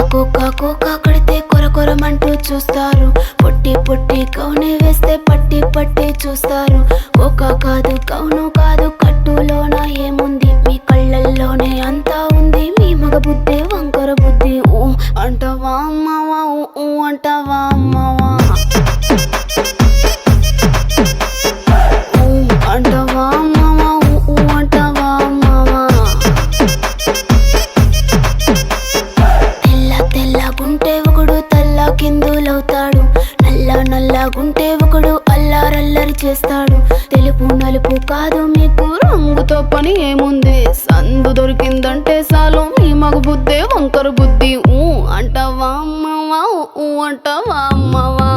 Cocoa కడితే కొరకొరమంటూ చూస్తారు. పొట్టి పొట్టి కౌని వేస్తే పట్టి పట్టి చూస్తారు. కోకా కాదు కౌను కాదు కట్టులోన ఏముంది, మీ కళ్ళల్లోనే అంతా ఉంది. మీ మగ బుద్ధి వంకర బుద్ధి. ఊ అంటవా అమ్మవా, ఊ అంటవా అమ్మవా, ఊ అంటవా అమ్మవా, ఊ అంటవా అమ్మవా. తెల్లగుంటే ఒకడు తల్ల కిందులవుతాడు, నల్లగుంటే ఒకడు అల్లారల్లరి చేస్తాడు. తెలుపు నలుపు కాదు మీకు రంగుతో పని ఏముంది, సందు దొరికిందంటే చాలు మీ మగ బుద్ధే వంకర బుద్ధి. ఊ అంటవా అమ్మవా, ఊ అంటవా అమ్మవా.